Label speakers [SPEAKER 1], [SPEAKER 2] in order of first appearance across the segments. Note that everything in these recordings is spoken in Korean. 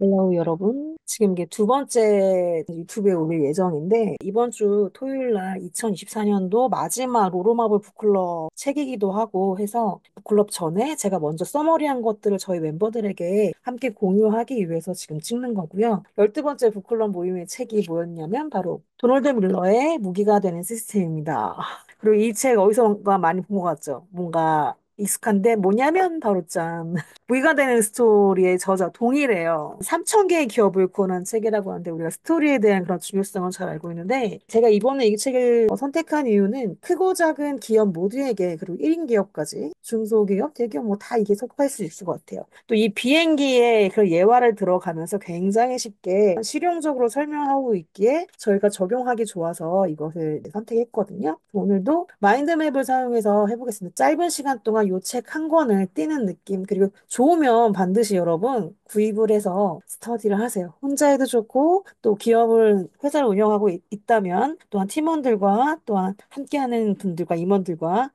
[SPEAKER 1] 헬로 여러분. 지금 이게 두 번째 유튜브에 올릴 예정인데, 이번 주 토요일 날 2024년도 마지막 로로마블 북클럽 책이기도 하고 해서 북클럽 전에 제가 먼저 써머리한 것들을 저희 멤버들에게 함께 공유하기 위해서 지금 찍는 거고요. 12번째 북클럽 모임의 책이 뭐였냐면 바로 도널드 밀러의 무기가 되는 시스템입니다. 그리고 이 책 어디선가 많이 본 것 같죠? 뭔가 익숙한데 뭐냐면 바로 짠. 무기가 되는 스토리의 저자 동일해요. 3천 개의 기업을 구원한 책이라고 하는데 우리가 스토리에 대한 그런 중요성을 잘 알고 있는데 제가 이번에 이 책을 선택한 이유는 크고 작은 기업 모두에게 그리고 1인 기업까지 중소기업, 대기업 뭐 다 이게 속할 수 있을 것 같아요. 또 이 비행기에 그런 예화를 들어가면서 굉장히 쉽게 실용적으로 설명하고 있기에 저희가 적용하기 좋아서 이것을 선택했거든요. 오늘도 마인드맵을 사용해서 해보겠습니다. 짧은 시간 동안 이 책 한 권을 띄는 느낌 그리고 좋으면 반드시 여러분 구입을 해서 스터디를 하세요. 혼자 해도 좋고 또 기업을 회사를 운영하고 있다면 또한 팀원들과 또한 함께하는 분들과 임원들과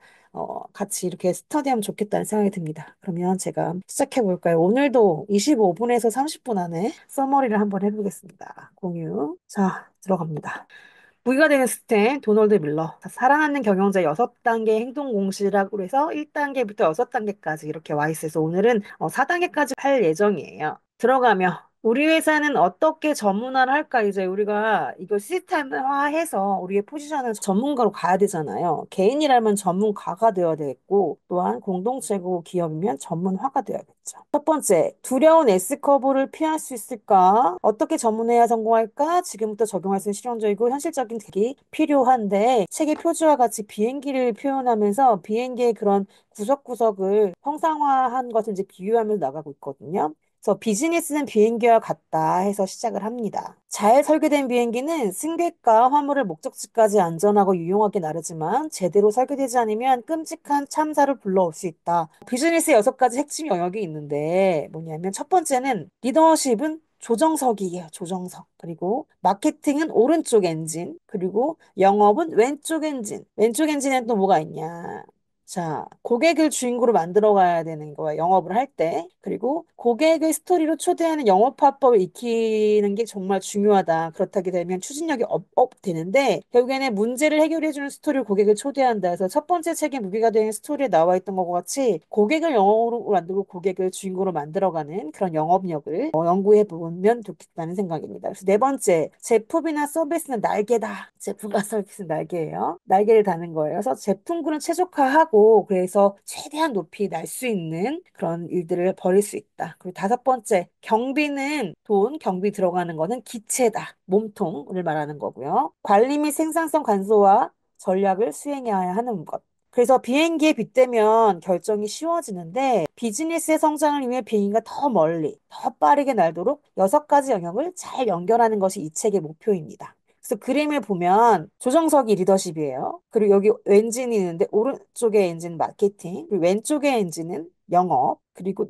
[SPEAKER 1] 같이 이렇게 스터디하면 좋겠다는 생각이 듭니다. 그러면 제가 시작해 볼까요? 오늘도 25분에서 30분 안에 서머리를 한번 해보겠습니다. 공유. 자, 들어갑니다. 무기가 되는 스탠, 도널드 밀러. 자, 사랑하는 경영자 6단계 행동 공시라고 해서 1단계부터 6단계까지 이렇게 와 있어서 오늘은 4단계까지 할 예정이에요. 들어가며 우리 회사는 어떻게 전문화를 할까? 이제 우리가 이거 시스템화해서 우리의 포지션을 전문가로 가야 되잖아요. 개인이라면 전문가가 되어야 되겠고, 또한 공동체고 기업이면 전문화가 되어야겠죠. 첫 번째, 두려운 S커브를 피할 수 있을까? 어떻게 전문해야 성공할까? 지금부터 적용할 수 있는 실용적이고 현실적인 대책이 필요한데, 책의 표지와 같이 비행기를 표현하면서 비행기의 그런 구석구석을 형상화한 것을 이제 비유하면서 나가고 있거든요. 그래서 비즈니스는 비행기와 같다 해서 시작을 합니다. 잘 설계된 비행기는 승객과 화물을 목적지까지 안전하고 유용하게 나르지만 제대로 설계되지 않으면 끔찍한 참사를 불러올 수 있다. 비즈니스의 6가지 핵심 영역이 있는데 뭐냐면 첫 번째는 리더십은 조정석이에요. 조정석. 그리고 마케팅은 오른쪽 엔진. 그리고 영업은 왼쪽 엔진. 왼쪽 엔진에는 또 뭐가 있냐? 자, 고객을 주인공으로 만들어 가야 되는 거야, 영업을 할 때. 그리고 고객을 스토리로 초대하는 영업화법을 익히는 게 정말 중요하다. 그렇다게 되면 추진력이 업 되는데, 결국에는 문제를 해결해주는 스토리로 고객을 초대한다. 그래서 첫 번째 책의 무기가 되는 스토리에 나와 있던 것과 같이 고객을 영업으로 만들고 고객을 주인공으로 만들어가는 그런 영업력을 연구해 보면 좋겠다는 생각입니다. 그래서 네 번째, 제품이나 서비스는 날개다. 제품과 서비스는 날개예요. 날개를 다는 거예요. 그래서 제품군을 최적화하고 그래서 최대한 높이 날 수 있는 그런 일들을 벌일 수 있다. 그리고 다섯 번째, 경비는 돈, 경비 들어가는 거는 기체다. 몸통을 말하는 거고요. 관리 및 생산성 간소화 전략을 수행해야 하는 것. 그래서 비행기에 빗대면 결정이 쉬워지는데 비즈니스의 성장을 위해 비행기가 더 멀리, 더 빠르게 날도록 6가지 영역을 잘 연결하는 것이 이 책의 목표입니다. 그래서 그림을 보면 조정석이 리더십이에요. 그리고 여기 엔진이 있는데 오른쪽에 엔진 마케팅, 그리고 왼쪽에 엔진은 영업, 그리고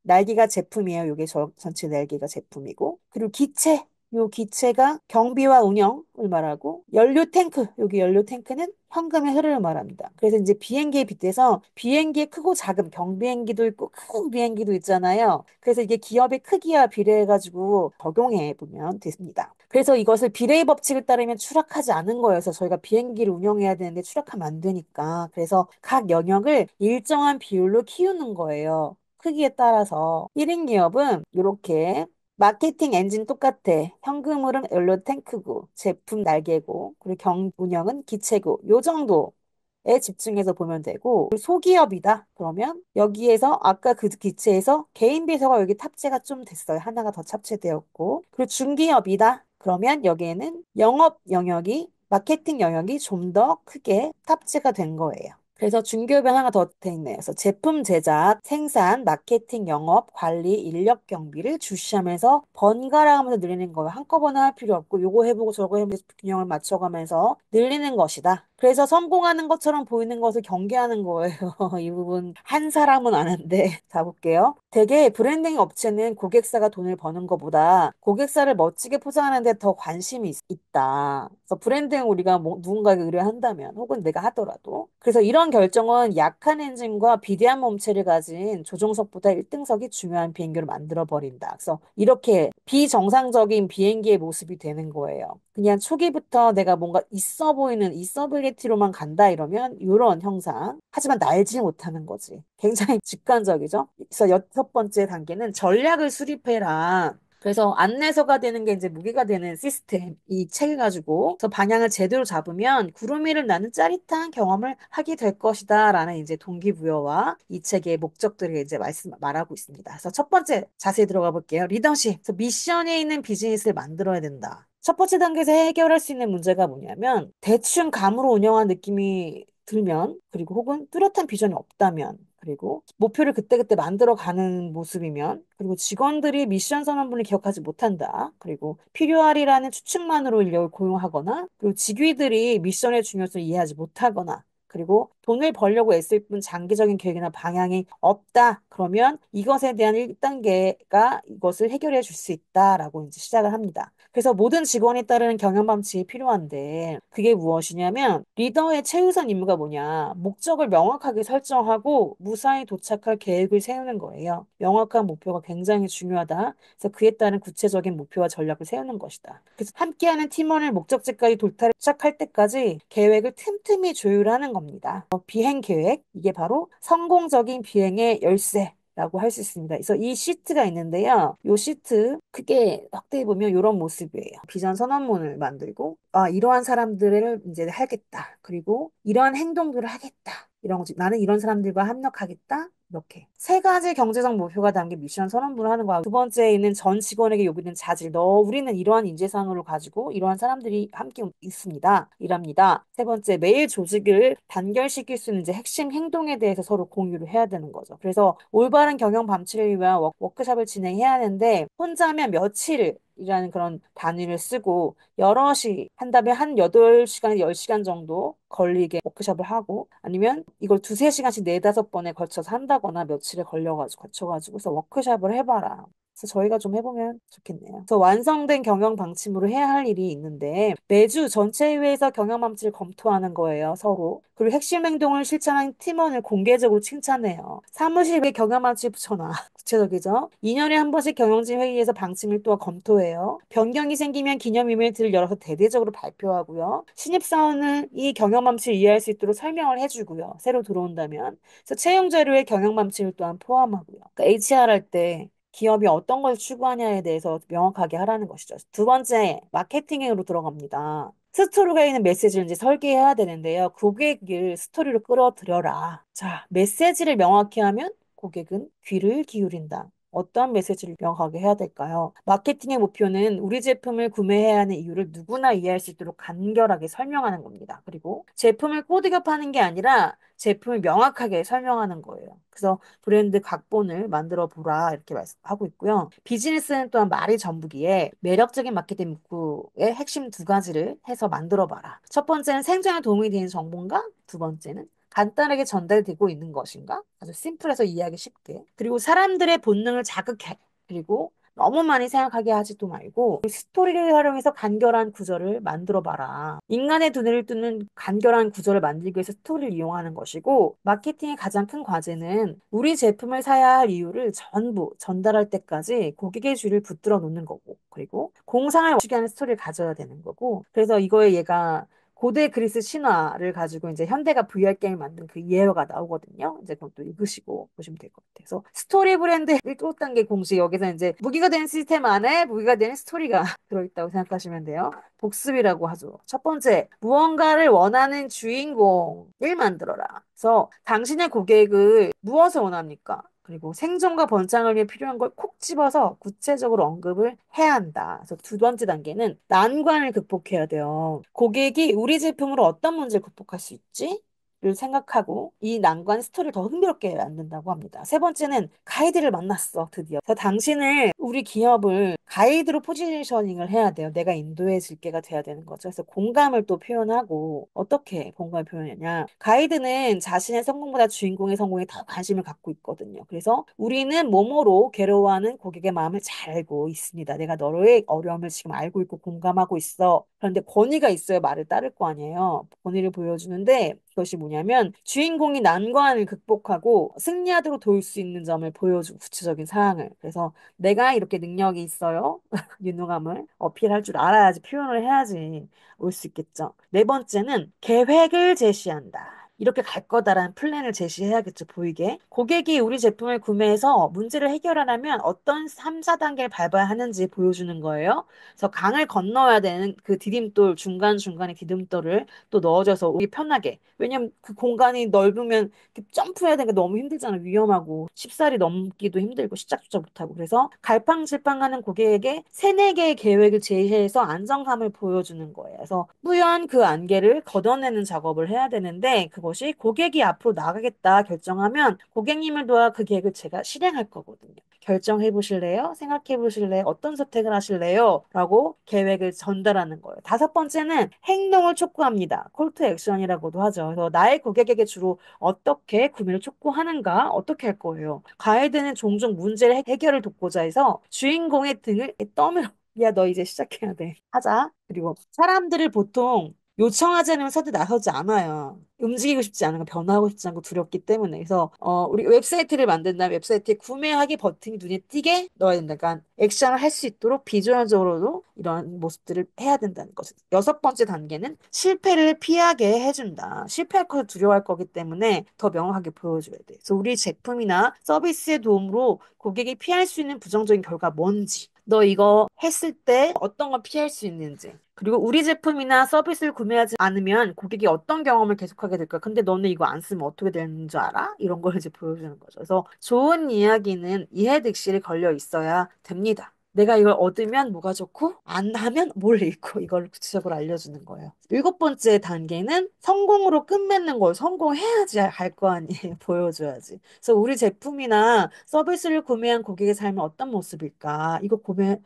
[SPEAKER 1] 날개가 제품이에요. 이게 전체 날개가 제품이고, 그리고 기체, 요 기체가 경비와 운영을 말하고, 연료 탱크, 여기 연료 탱크는 현금의 흐름을 말합니다. 그래서 이제 비행기에 빗대서 비행기의 크고 작은 경비행기도 있고 큰 비행기도 있잖아요. 그래서 이게 기업의 크기와 비례해가지고 적용해 보면 됐습니다. 그래서 이것을 비례의 법칙을 따르면 추락하지 않은 거예요. 그래서 저희가 비행기를 운영해야 되는데 추락하면 안 되니까. 그래서 각 영역을 일정한 비율로 키우는 거예요. 크기에 따라서 1인 기업은 이렇게 마케팅 엔진 똑같아. 현금 흐름 연료 탱크고, 제품 날개고, 그리고 운영은 기체고, 요 정도에 집중해서 보면 되고, 그리고 소기업이다. 그러면 여기에서 아까 그 기체에서 개인 비서가 여기 탑재가 좀 됐어요. 하나가 더 탑재되었고, 그리고 중기업이다. 그러면 여기에는 영업 영역이, 마케팅 영역이 좀 더 크게 탑재가 된 거예요. 그래서 중개업이 하나가 더 돼 있네요. 그래서 제품 제작, 생산, 마케팅, 영업, 관리, 인력 경비를 주시하면서 번갈아 가면서 늘리는 거예요. 한꺼번에 할 필요 없고 요거 해보고 저거 해보고 균형을 맞춰가면서 늘리는 것이다. 그래서 성공하는 것처럼 보이는 것을 경계하는 거예요. 이 부분 한 사람은 아는데. 자, 볼게요. 대개 브랜딩 업체는 고객사가 돈을 버는 것보다 고객사를 멋지게 포장하는 데 더 관심이 있다. 그래서 브랜딩 우리가 누군가에게 의뢰한다면 혹은 내가 하더라도. 그래서 이런 결정은 약한 엔진과 비대한 몸체를 가진 조종석보다 1등석이 중요한 비행기를 만들어 버린다. 그래서 이렇게 비정상적인 비행기의 모습이 되는 거예요. 그냥 초기부터 내가 뭔가 있어 보이는 있어빌리티로만 간다 이러면 이런 형상. 하지만 날지 못하는 거지. 굉장히 직관적이죠. 그래서 여섯 번째 단계는 전략을 수립해라. 그래서 안내서가 되는 게 이제 무게가 되는 시스템, 이 책을 가지고 그래서 방향을 제대로 잡으면 구름 위를 나는 짜릿한 경험을 하게 될 것이다 라는 이제 동기부여와 이 책의 목적들을 이제 말하고 있습니다. 그래서 첫 번째 자세히 들어가 볼게요. 리더십. 그래서 미션에 있는 비즈니스를 만들어야 된다. 첫 번째 단계에서 해결할 수 있는 문제가 뭐냐면 대충 감으로 운영한 느낌이 들면 그리고 혹은 뚜렷한 비전이 없다면 그리고 목표를 그때그때 만들어가는 모습이면 그리고 직원들이 미션 선언문을 기억하지 못한다. 그리고 필요하리라는 추측만으로 인력을 고용하거나 그리고 직위들이 미션의 중요성을 이해하지 못하거나 그리고 돈을 벌려고 애쓸 뿐 장기적인 계획이나 방향이 없다. 그러면 이것에 대한 1단계가 이것을 해결해 줄 수 있다라고 이제 시작을 합니다. 그래서 모든 직원에 따르는 경영 방침이 필요한데 그게 무엇이냐면 리더의 최우선 임무가 뭐냐? 목적을 명확하게 설정하고 무사히 도착할 계획을 세우는 거예요. 명확한 목표가 굉장히 중요하다. 그래서 그에 따른 구체적인 목표와 전략을 세우는 것이다. 그래서 함께하는 팀원을 목적지까지 도착할 때까지 계획을 틈틈이 조율하는 겁니다. 비행 계획, 이게 바로 성공적인 비행의 열쇠. 라고 할 수 있습니다. 그래서 이 시트가 있는데요. 이 시트 크게 확대해 보면 이런 모습이에요. 비전 선언문을 만들고 이러한 사람들을 이제 하겠다. 그리고 이러한 행동들을 하겠다. 이런 거지. 나는 이런 사람들과 협력하겠다. 이렇게 세 가지 경제적 목표가 담긴 미션 선언문을 하는 거야. 두 번째에는 전 직원에게 요구되는 자질. 우리는 이러한 인재상을 가지고 이러한 사람들이 함께 있습니다. 일합니다. 세 번째, 매일 조직을 단결시킬 수 있는 이제 핵심 행동에 대해서 서로 공유를 해야 되는 거죠. 그래서 올바른 경영 방치를 위한 워크숍을 진행해야 하는데 혼자면 며칠 이라는 그런 단위를 쓰고 여럿이 한다면 한 8시간에서 10시간 정도 걸리게 워크숍을 하고 아니면 이걸 두세 시간씩 네다섯 번에 걸쳐서 한다거나 며칠에 거쳐가지고 그래서 워크숍을 해봐라. 그래서 저희가 좀 해보면 좋겠네요. 그래서 완성된 경영 방침으로 해야 할 일이 있는데 매주 전체 회의에서 경영 방침을 검토하는 거예요, 서로. 그리고 핵심 행동을 실천한 팀원을 공개적으로 칭찬해요. 사무실에 경영 방침 붙여놔. 구체적이죠? 2년에 한 번씩 경영진 회의에서 방침을 또 검토해요. 변경이 생기면 기념 이벤트를 열어서 대대적으로 발표하고요. 신입사원은 이 경영 방침을 이해할 수 있도록 설명을 해주고요. 새로 들어온다면. 그래서 채용 자료에 경영 방침을 또한 포함하고요. 그러니까 HR 할 때 기업이 어떤 걸 추구하냐에 대해서 명확하게 하라는 것이죠. 두 번째, 마케팅으로 들어갑니다. 스토리가 있는 메시지를 이제 설계해야 되는데요. 고객을 스토리로 끌어들여라. 자, 메시지를 명확히 하면 고객은 귀를 기울인다. 어떠한 메시지를 명확하게 해야 될까요? 마케팅의 목표는 우리 제품을 구매해야 하는 이유를 누구나 이해할 수 있도록 간결하게 설명하는 겁니다. 그리고 제품을 꼬드겨 파는 게 아니라 제품을 명확하게 설명하는 거예요. 그래서 브랜드 각본을 만들어 보라 이렇게 말씀하고 있고요. 비즈니스는 또한 말이 전부기에 매력적인 마케팅 문구의 핵심 두 가지를 해서 만들어 봐라. 첫 번째는 생존에 도움이 되는 정보인가? 두 번째는 간단하게 전달되고 있는 것인가? 아주 심플해서 이해하기 쉽게. 그리고 사람들의 본능을 자극해. 그리고 너무 많이 생각하게 하지도 말고 스토리를 활용해서 간결한 구조를 만들어 봐라. 인간의 두뇌를 뚫는 간결한 구조를 만들기 위해서 스토리를 이용하는 것이고 마케팅의 가장 큰 과제는 우리 제품을 사야 할 이유를 전부 전달할 때까지 고객의 줄을 붙들어 놓는 거고 그리고 공상을 멋지게 하는 스토리를 가져야 되는 거고 그래서 이거에 얘가 고대 그리스 신화를 가지고 이제 현대가 VR 게임을 만든 그 예화가 나오거든요. 이제 그것도 읽으시고 보시면 될 것 같아요. 그래서 스토리 브랜드 1단계 공식 여기서 이제 무기가 되는 시스템 안에 무기가 되는 스토리가 들어있다고 생각하시면 돼요. 복습이라고 하죠. 첫 번째, 무언가를 원하는 주인공을 만들어라. 그래서 당신의 고객을 무엇을 원합니까? 그리고 생존과 번창을 위해 필요한 걸 콕 집어서 구체적으로 언급을 해야 한다. 그래서 두 번째 단계는 난관을 극복해야 돼요. 고객이 우리 제품으로 어떤 문제를 극복할 수 있지? 를 생각하고 이 난관 스토리를 더 흥미롭게 만든다고 합니다. 세 번째는 가이드를 만났어, 드디어. 그래서 당신을 우리 기업을 가이드로 포지셔닝을 해야 돼요. 내가 인도해 줄게가 돼야 되는 거죠. 그래서 공감을 또 표현하고 어떻게 공감을 표현하냐. 가이드는 자신의 성공보다 주인공의 성공에 더 관심을 갖고 있거든요. 그래서 우리는 뭐뭐로 괴로워하는 고객의 마음을 잘 알고 있습니다. 내가 너의 어려움을 지금 알고 있고 공감하고 있어. 그런데 권위가 있어야 말을 따를 거 아니에요. 권위를 보여주는데 그것이 뭐냐면 주인공이 난관을 극복하고 승리하도록 도울 수 있는 점을 보여주고 구체적인 사항을. 그래서 내가 이렇게 능력이 있어요. 유능함을 어필할 줄 알아야지 표현을 해야지 올 수 있겠죠. 네 번째는 계획을 제시한다. 이렇게 갈 거다라는 플랜을 제시해야겠죠, 보이게. 고객이 우리 제품을 구매해서 문제를 해결하려면 어떤 3, 4단계를 밟아야 하는지 보여주는 거예요. 그래서 강을 건너야 되는 그 디딤돌, 중간중간에 디딤돌을 또 넣어줘서 우리 편하게. 왜냐면 그 공간이 넓으면 이렇게 점프해야 되니까 너무 힘들잖아. 위험하고 쉽사리 넘기도 힘들고 시작조차 못하고. 그래서 갈팡질팡하는 고객에게 세네 개의 계획을 제시해서 안정감을 보여주는 거예요. 그래서 뿌연 그 안개를 걷어내는 작업을 해야 되는데 그것이 고객이 앞으로 나가겠다 결정하면 고객님을 도와 그 계획을 제가 실행할 거거든요. 결정해 보실래요? 생각해 보실래요? 어떤 선택을 하실래요? 라고 계획을 전달하는 거예요. 다섯 번째는 행동을 촉구합니다. 콜투 액션이라고도 하죠. 그래서 나의 고객에게 주로 어떻게 구매를 촉구하는가? 어떻게 할 거예요? 가이드는 종종 문제를 해결을 돕고자 해서 주인공의 등을 떠밀어. 야, 너 이제 시작해야 돼. 하자. 그리고 사람들을 보통 요청하지 않으면 선뜻 나서지 않아요. 움직이고 싶지 않은 거, 변화하고 싶지 않고 두렵기 때문에. 그래서 우리 웹사이트를 만든다면 웹사이트에 구매하기 버튼이 눈에 띄게 넣어야 된다. 그러니까 액션을 할 수 있도록 비주얼적으로도 이런 모습들을 해야 된다는 거죠. 여섯 번째 단계는 실패를 피하게 해준다. 실패할 것을 두려워할 거기 때문에 더 명확하게 보여줘야 돼. 그래서 우리 제품이나 서비스의 도움으로 고객이 피할 수 있는 부정적인 결과 뭔지, 너 이거 했을 때 어떤 걸 피할 수 있는지, 그리고 우리 제품이나 서비스를 구매하지 않으면 고객이 어떤 경험을 계속하게 될까? 근데 너는 이거 안 쓰면 어떻게 되는 줄 알아? 이런 걸 이제 보여주는 거죠. 그래서 좋은 이야기는 이해득실이 걸려 있어야 됩니다. 내가 이걸 얻으면 뭐가 좋고, 안 하면 뭘 잃고, 이걸 구체적으로 알려주는 거예요. 일곱 번째 단계는 성공으로 끝맺는 걸 성공해야지 할 거 아니에요. 보여줘야지. 그래서 우리 제품이나 서비스를 구매한 고객의 삶은 어떤 모습일까? 이거 구매하면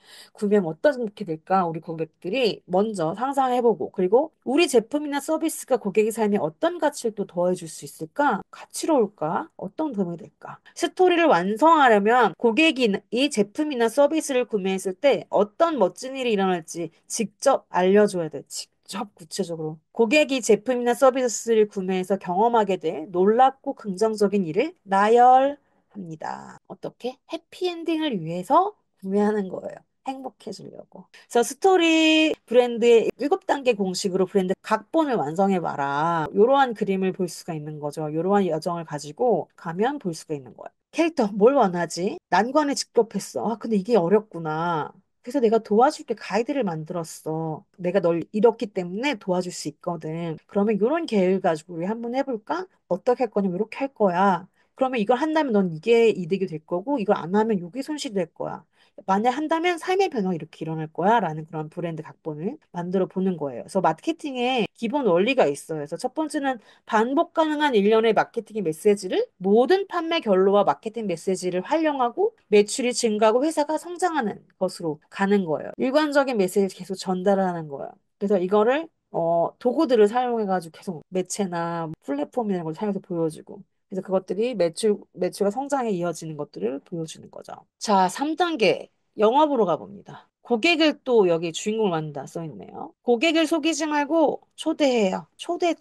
[SPEAKER 1] 어떻게 될까? 우리 고객들이 먼저 상상해보고, 그리고 우리 제품이나 서비스가 고객의 삶에 어떤 가치를 또 더해줄 수 있을까? 가치로울까? 어떤 도움이 될까? 스토리를 완성하려면 고객이 이 제품이나 서비스를 구매했을 때 어떤 멋진 일이 일어날지 직접 알려줘야 돼. 직접 구체적으로. 고객이 제품이나 서비스를 구매해서 경험하게 될 놀랍고 긍정적인 일을 나열합니다. 어떻게? 해피엔딩을 위해서 구매하는 거예요. 행복해지려고. 그래서 스토리 브랜드의 7단계 공식으로 브랜드 각본을 완성해봐라. 이러한 그림을 볼 수가 있는 거죠. 이러한 여정을 가지고 가면 볼 수가 있는 거예요. 캐릭터 뭘 원하지? 난관에 직접했어. 아, 근데 이게 어렵구나. 그래서 내가 도와줄게 가이드를 만들었어. 내가 널 잃었기 때문에 도와줄 수 있거든. 그러면 이런 계획을 가지고 우리 한번 해볼까? 어떻게 할 거냐면 이렇게 할 거야. 그러면 이걸 한다면 넌 이게 이득이 될 거고 이걸 안 하면 이게 손실이 될 거야. 만약 한다면 삶의 변화가 이렇게 일어날 거야 라는 그런 브랜드 각본을 만들어 보는 거예요. 그래서 마케팅에 기본 원리가 있어요. 그래서 첫 번째는 반복 가능한 일련의 마케팅 메시지를 모든 판매 결로와 마케팅 메시지를 활용하고 매출이 증가하고 회사가 성장하는 것으로 가는 거예요. 일관적인 메시지를 계속 전달하는 거예요. 그래서 이거를 도구들을 사용해가지고 계속 매체나 플랫폼 이런 걸 사용해서 보여주고 그래서 그것들이 매출과 성장에 이어지는 것들을 보여주는 거죠. 자, 3단계. 영업으로 가봅니다. 고객을 또 여기 주인공을 만든다 써 있네요. 고객을 속이지 말고 초대해요. 초대.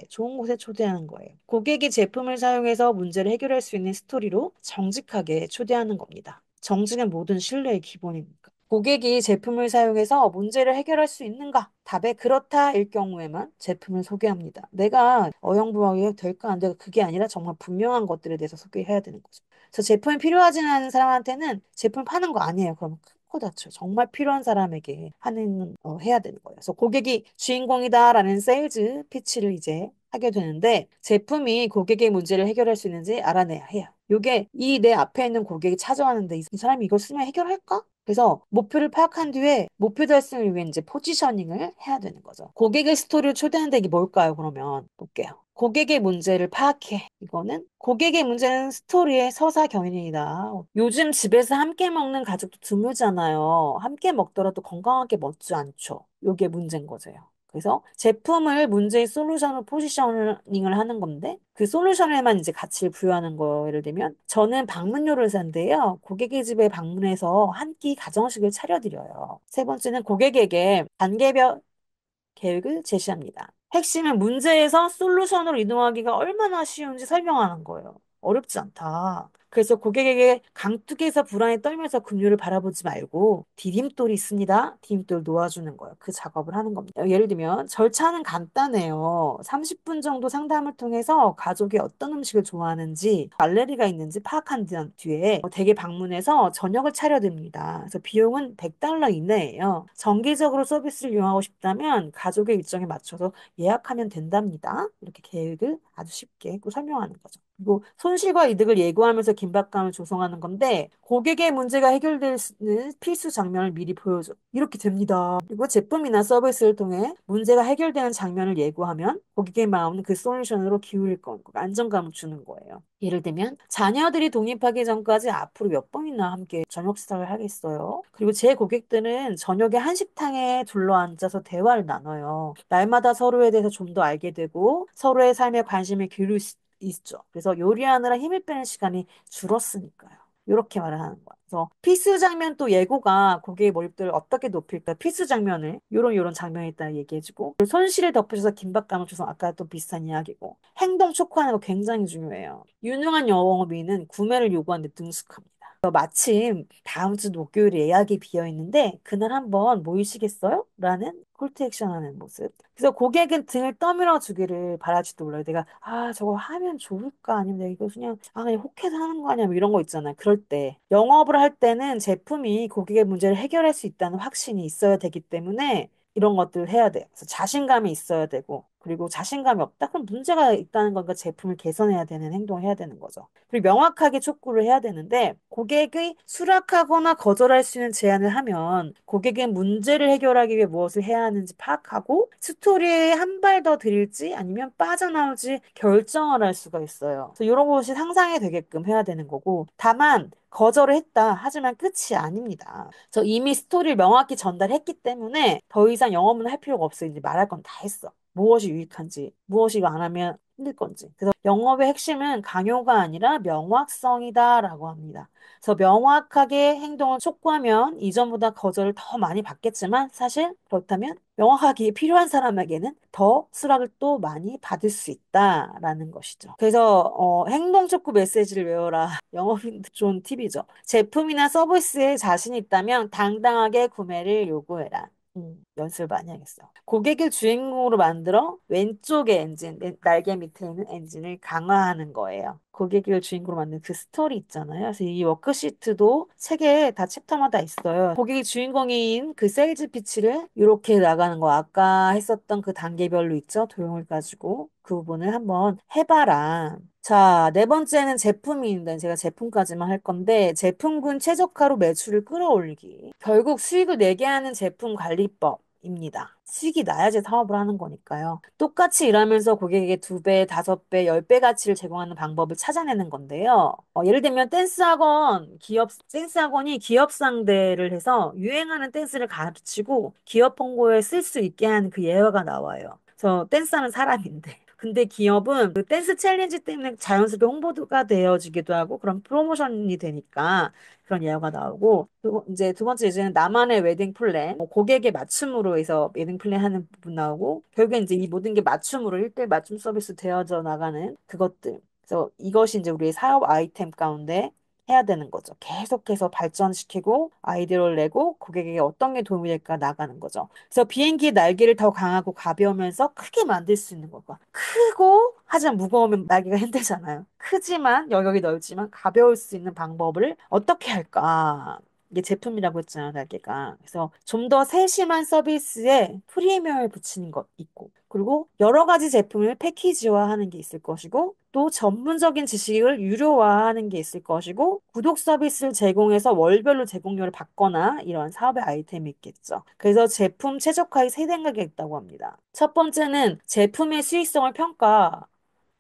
[SPEAKER 1] 좋은 곳에 초대하는 거예요. 고객이 제품을 사용해서 문제를 해결할 수 있는 스토리로 정직하게 초대하는 겁니다. 정직은 모든 신뢰의 기본입니다. 고객이 제품을 사용해서 문제를 해결할 수 있는가? 답에 그렇다일 경우에만 제품을 소개합니다. 내가 어영부영이 될까 안 될까 그게 아니라 정말 분명한 것들에 대해서 소개해야 되는 거죠. 그래서 제품이 필요하지 않은 사람한테는 제품 파는 거 아니에요. 그럼 큰 코 다쳐요. 정말 필요한 사람에게 해야 되는 거예요. 그래서 고객이 주인공이다라는 세일즈 피치를 이제 하게 되는데 제품이 고객의 문제를 해결할 수 있는지 알아내야 해요. 요게 이 내 앞에 있는 고객이 찾아왔는데 이 사람이 이걸 쓰면 해결할까? 그래서 목표를 파악한 뒤에 목표 달성을 위해 이제 포지셔닝을 해야 되는 거죠. 고객의 스토리를 초대하는데 이게 뭘까요? 그러면 볼게요. 고객의 문제를 파악해. 이거는 고객의 문제는 스토리의 서사 경연이다. 요즘 집에서 함께 먹는 가족도 드물잖아요. 함께 먹더라도 건강하게 먹지 않죠. 요게 문제인 거죠. 그래서 제품을 문제의 솔루션으로 포지셔닝을 하는 건데 그 솔루션에만 이제 가치를 부여하는 거. 예를 들면 저는 방문료를 산대요. 고객의 집에 방문해서 한 끼 가정식을 차려드려요. 세 번째는 고객에게 단계별 계획을 제시합니다. 핵심은 문제에서 솔루션으로 이동하기가 얼마나 쉬운지 설명하는 거예요. 어렵지 않다. 그래서 고객에게 강둑에서 불안에 떨면서 급료를 바라보지 말고 디딤돌이 있습니다. 디딤돌 놓아주는 거예요. 그 작업을 하는 겁니다. 예를 들면 절차는 간단해요. 30분 정도 상담을 통해서 가족이 어떤 음식을 좋아하는지 알레르기가 있는지 파악한 뒤에 댁에 방문해서 저녁을 차려드립니다. 그래서 비용은 100달러 이내예요. 정기적으로 서비스를 이용하고 싶다면 가족의 일정에 맞춰서 예약하면 된답니다. 이렇게 계획을 아주 쉽게 설명하는 거죠. 그리고 손실과 이득을 예고하면서 긴박감을 조성하는 건데 고객의 문제가 해결되는 필수 장면을 미리 보여줘. 이렇게 됩니다. 그리고 제품이나 서비스를 통해 문제가 해결되는 장면을 예고하면 고객의 마음은 그 솔루션으로 기울일 거고 안정감을 주는 거예요. 예를 들면 자녀들이 독립하기 전까지 앞으로 몇 번이나 함께 저녁 식사를 하겠어요. 그리고 제 고객들은 저녁에 한식탕에 둘러앉아서 대화를 나눠요. 날마다 서로에 대해서 좀 더 알게 되고 서로의 삶에 관심을 기울일 수 있죠. 그래서 요리하느라 힘을 빼는 시간이 줄었으니까요. 이렇게 말을 하는 거야. 그래서 필수 장면 또 예고가 고객의 몰입도를 어떻게 높일까? 필수 장면을 요런 장면이 있다 얘기해주고 손실을 덮으셔서 긴박감을 줘서 아까 또 비슷한 이야기고 행동 촉구하는 거 굉장히 중요해요. 유능한 영업인은 구매를 요구하는데 능숙합니다. 마침 다음 주 목요일에 예약이 비어 있는데 그날 한번 모이시겠어요? 라는 콜투 액션 하는 모습. 그래서 고객은 등을 떠밀어 주기를 바랄지도 몰라요. 내가 저거 하면 좋을까? 아니면 내가 이거 그냥 혹해서 하는 거 아니야? 뭐 이런 거 있잖아요. 그럴 때 영업을 할 때는 제품이 고객의 문제를 해결할 수 있다는 확신이 있어야 되기 때문에 이런 것들을 해야 돼요. 그래서 자신감이 있어야 되고, 그리고 자신감이 없다? 그럼 문제가 있다는 건가 제품을 개선해야 되는 행동을 해야 되는 거죠. 그리고 명확하게 촉구를 해야 되는데, 고객의 수락하거나 거절할 수 있는 제안을 하면, 고객의 문제를 해결하기 위해 무엇을 해야 하는지 파악하고, 스토리에 한 발 더 드릴지 아니면 빠져나올지 결정을 할 수가 있어요. 그래서 이런 것이 상상이 되게끔 해야 되는 거고, 다만, 거절을 했다. 하지만 끝이 아닙니다. 저 이미 스토리를 명확히 전달했기 때문에 더 이상 영업은 할 필요가 없어. 이제 말할 건 다 했어. 무엇이 유익한지, 무엇이 이거 안 하면 힘들 건지. 그래서 영업의 핵심은 강요가 아니라 명확성이다라고 합니다. 그래서 명확하게 행동을 촉구하면 이전보다 거절을 더 많이 받겠지만 사실 그렇다면 명확하게 필요한 사람에게는 더 수락을 또 많이 받을 수 있다라는 것이죠. 그래서 행동 촉구 메시지를 외워라. 영업인 좋은 팁이죠. 제품이나 서비스에 자신 있다면 당당하게 구매를 요구해라. 연습을 많이 하겠어. 고객을 주인공으로 만들어 왼쪽의 엔진, 날개 밑에 있는 엔진을 강화하는 거예요. 고객을 주인공으로 만든 그 스토리 있잖아요. 그래서 이 워크시트도 책에 다 챕터마다 있어요. 고객이 주인공인 그 세일즈 피치를 이렇게 나가는 거. 아까 했었던 그 단계별로 있죠. 도형을 가지고 그 부분을 한번 해봐라. 자, 네 번째는 제품인데 제가 제품까지만 할 건데 제품군 최적화로 매출을 끌어올리기. 결국 수익을 내게 하는 제품 관리법입니다. 수익이 나야지 사업을 하는 거니까요. 똑같이 일하면서 고객에게 2배, 5배, 10배 가치를 제공하는 방법을 찾아내는 건데요. 예를 들면 댄스 학원이 기업 상대를 해서 유행하는 댄스를 가르치고 기업 홍보에 쓸 수 있게 하는 그 예화가 나와요. 그래서 댄스하는 사람인데. 근데 기업은 그 댄스 챌린지 때문에 자연스럽게 홍보가 되어지기도 하고 그런 프로모션이 되니까 그런 예화가 나오고 이제 두 번째 예제는 나만의 웨딩 플랜 고객의 맞춤으로 해서 웨딩 플랜 하는 부분 나오고 결국에 이제 이 모든 게 맞춤으로 1대1 맞춤 서비스 되어져 나가는 그것들 그래서 이것이 이제 우리의 사업 아이템 가운데 해야 되는 거죠. 계속해서 발전시키고 아이디어를 내고 고객에게 어떤 게 도움이 될까 나가는 거죠. 그래서 비행기의 날개를 더 강하고 가벼우면서 크게 만들 수 있는 거고 크고 하지만 무거우면 날개가 힘들잖아요. 크지만 영역이 넓지만 가벼울 수 있는 방법을 어떻게 할까? 이게 제품이라고 했잖아요, 날개가. 그래서 좀 더 세심한 서비스에 프리미엄을 붙이는 것 있고, 그리고 여러 가지 제품을 패키지화하는 게 있을 것이고, 또 전문적인 지식을 유료화하는 게 있을 것이고, 구독 서비스를 제공해서 월별로 제공료를 받거나 이런 사업의 아이템이 있겠죠. 그래서 제품 최적화의 세 단계가 있다고 합니다. 첫 번째는 제품의 수익성을 평가.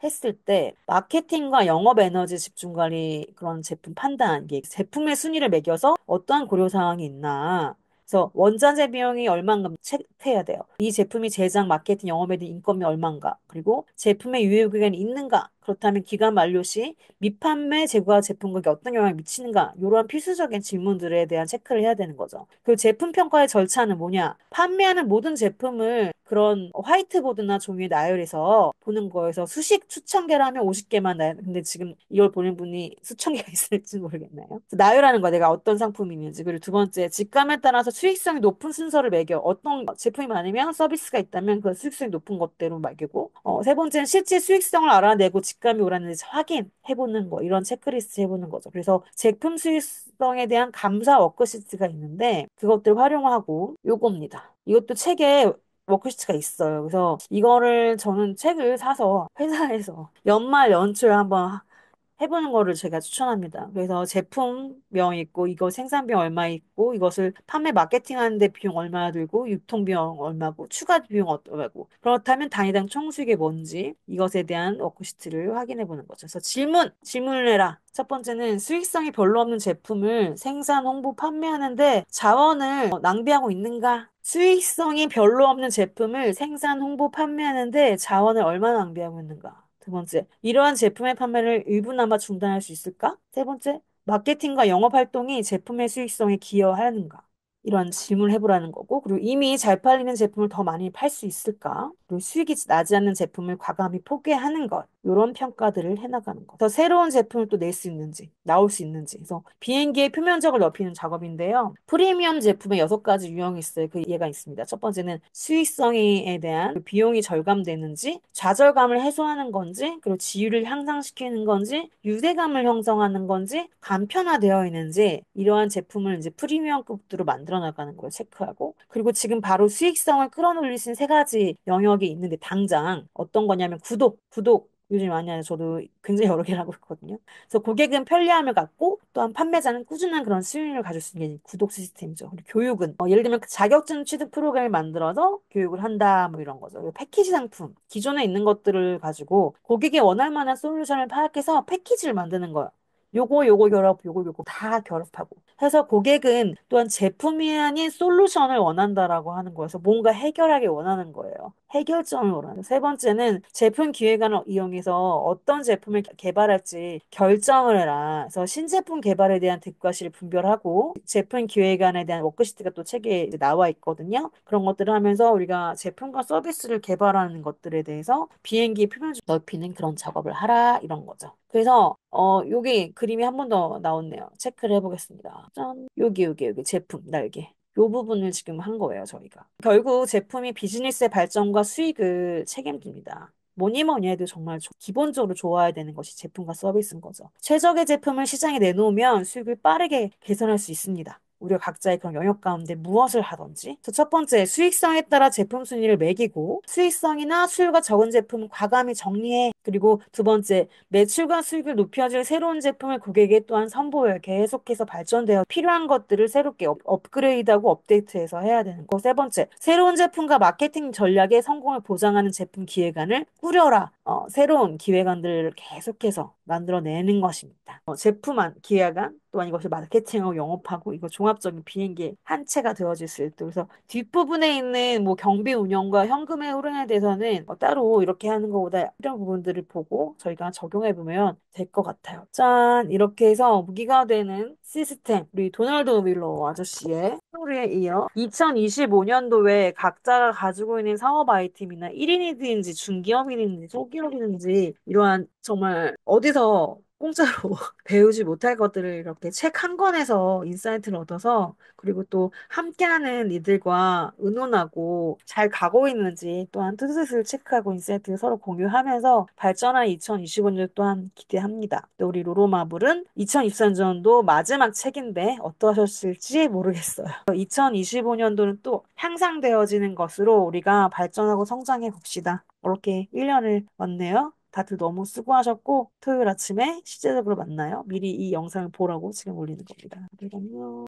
[SPEAKER 1] 했을 때 마케팅과 영업 에너지 집중 관리 그런 제품 판단, 이게 제품의 순위를 매겨서 어떠한 고려 사항이 있나. 그래서 원자재 비용이 얼마인가 체크해야 돼요. 이 제품이 제작, 마케팅, 영업에 대한 인건비 얼마인가. 그리고 제품의 유효 기간이 있는가. 그렇다면 기간 만료 시 미판매 재고와 제품 가격에 어떤 영향을 미치는가. 이러한 필수적인 질문들에 대한 체크를 해야 되는 거죠. 그 제품 평가의 절차는 뭐냐? 판매하는 모든 제품을 그런 화이트보드나 종이에 나열해서 보는 거에서 수식 수천 개를 하면 50개만 나열. 근데 지금 이걸 보는 분이 수천 개가 있을지 모르겠나요? 그래서 나열하는 거야. 내가 어떤 상품이 있는지. 그리고 두 번째, 직감에 따라서 수익성이 높은 순서를 매겨. 어떤 제품이 많으면 서비스가 있다면 그 수익성이 높은 것대로 매기고. 세 번째는 실제 수익성을 알아내고 직감이 옳았는지 확인해보는 거. 이런 체크리스트 해보는 거죠. 그래서 제품 수익성에 대한 감사 워크시트가 있는데 그것들 활용하고 요겁니다. 이것도 책에 워크시트가 있어요. 그래서 이거를 저는 책을 사서 회사에서 연말 연초에 한번 해보는 거를 제가 추천합니다. 그래서 제품명 있고, 이거 생산비용 얼마 있고, 이것을 판매 마케팅하는데 비용 얼마나 들고, 유통비용 얼마고, 추가 비용 얼마고. 그렇다면 단위당 총수익이 뭔지 이것에 대한 워크시트를 확인해 보는 거죠. 그래서 질문을 해라. 첫 번째는 수익성이 별로 없는 제품을 생산, 홍보, 판매하는데 자원을 낭비하고 있는가? 수익성이 별로 없는 제품을 생산, 홍보, 판매하는데 자원을 얼마나 낭비하고 있는가? 두 번째, 이러한 제품의 판매를 일부나마 중단할 수 있을까? 세 번째, 마케팅과 영업 활동이 제품의 수익성에 기여하는가? 이런 질문을 해보라는 거고, 그리고 이미 잘 팔리는 제품을 더 많이 팔 수 있을까? 그리고 수익이 나지 않는 제품을 과감히 포기하는 것. 이런 평가들을 해나가는 것. 더 새로운 제품을 또 낼 수 있는지, 나올 수 있는지. 그래서 비행기의 표면적을 넓히는 작업인데요. 프리미엄 제품의 6가지 유형이 있어요. 그 예가 있습니다. 첫 번째는 수익성에 대한 그 비용이 절감되는지, 좌절감을 해소하는 건지, 그리고 지율을 향상시키는 건지, 유대감을 형성하는 건지, 간편화되어 있는지, 이러한 제품을 이제 프리미엄급으로 만들어 나가는 걸 체크하고, 그리고 지금 바로 수익성을 끌어올릴 수 있는 3가지 영역이 있는데, 당장 어떤 거냐면 구독. 요즘 많이 하죠. 저도 굉장히 여러 개를 하고 있거든요. 그래서 고객은 편리함을 갖고 또한 판매자는 꾸준한 그런 수익률을 가질 수 있는 게 구독 시스템이죠. 그리고 교육은 예를 들면 그 자격증 취득 프로그램을 만들어서 교육을 한다 뭐 이런 거죠. 그리고 패키지 상품 기존에 있는 것들을 가지고 고객이 원할 만한 솔루션을 파악해서 패키지를 만드는 거예요. 요거 결합, 요거 다 결합하고 해서 고객은 또한 제품이 아닌 솔루션을 원한다라고 하는 거여서 뭔가 해결하기 원하는 거예요. 해결점을 원하는. 세 번째는 제품 기획안을 이용해서 어떤 제품을 개발할지 결정을 해라. 그래서 신제품 개발에 대한 득과 실을 분별하고 제품 기획안에 대한 워크시트가 또 책에 이제 나와 있거든요. 그런 것들을 하면서 우리가 제품과 서비스를 개발하는 것들에 대해서 비행기 표면을 넓히는 그런 작업을 하라 이런 거죠. 그래서 여기 그림이 한 번 더 나왔네요. 체크를 해보겠습니다. 짠. 여기 제품 날개. 요 부분을 지금 한 거예요, 저희가. 결국 제품이 비즈니스의 발전과 수익을 책임집니다. 뭐니 해도 정말 기본적으로 좋아야 되는 것이 제품과 서비스인 거죠. 최적의 제품을 시장에 내놓으면 수익을 빠르게 개선할 수 있습니다. 우리가 각자의 그런 영역 가운데 무엇을 하든지. 그래서 첫 번째, 수익성에 따라 제품 순위를 매기고 수익성이나 수요가 적은 제품은 과감히 정리해. 그리고 두 번째, 매출과 수익을 높여줄 새로운 제품을 고객에게 또한 선보여 계속해서 발전되어 필요한 것들을 새롭게 업그레이드하고 업데이트해서 해야 되는 거. 세 번째, 새로운 제품과 마케팅 전략의 성공을 보장하는 제품 기획안을 꾸려라. 새로운 기획안들을 계속해서 만들어내는 것입니다. 제품안, 기획안, 또한 이것을 마케팅하고 영업하고 이거 종합적인 비행기의 한 채가 되어질 수 있도록. 그래서 뒷부분에 있는 뭐 경비 운영과 현금의 흐름에 대해서는 따로 이렇게 하는 것보다 이런 부분들을 보고 저희가 적용해 보면 될 것 같아요. 짠! 이렇게 해서 무기가 되는 시스템, 우리 도널드 윌러 아저씨의 스토리에 이어 2025년도에 각자가 가지고 있는 사업 아이템이나 1인이든지 중기업이든지 소기업이든지 이러한 정말 어디서 공짜로 배우지 못할 것들을 이렇게 책 한 권에서 인사이트를 얻어서 그리고 또 함께하는 이들과 의논하고 잘 가고 있는지 또한 뜻을 체크하고 인사이트를 서로 공유하면서 발전한 2025년 또한 기대합니다. 또 우리 로로마블은 2024년도 마지막 책인데 어떠셨을지 모르겠어요. 2025년도는 또 향상되어지는 것으로 우리가 발전하고 성장해 봅시다. 이렇게 1년을 왔네요. 다들 너무 수고하셨고 토요일 아침에 실제적으로 만나요. 미리 이 영상을 보라고 지금 올리는 겁니다. 안녕.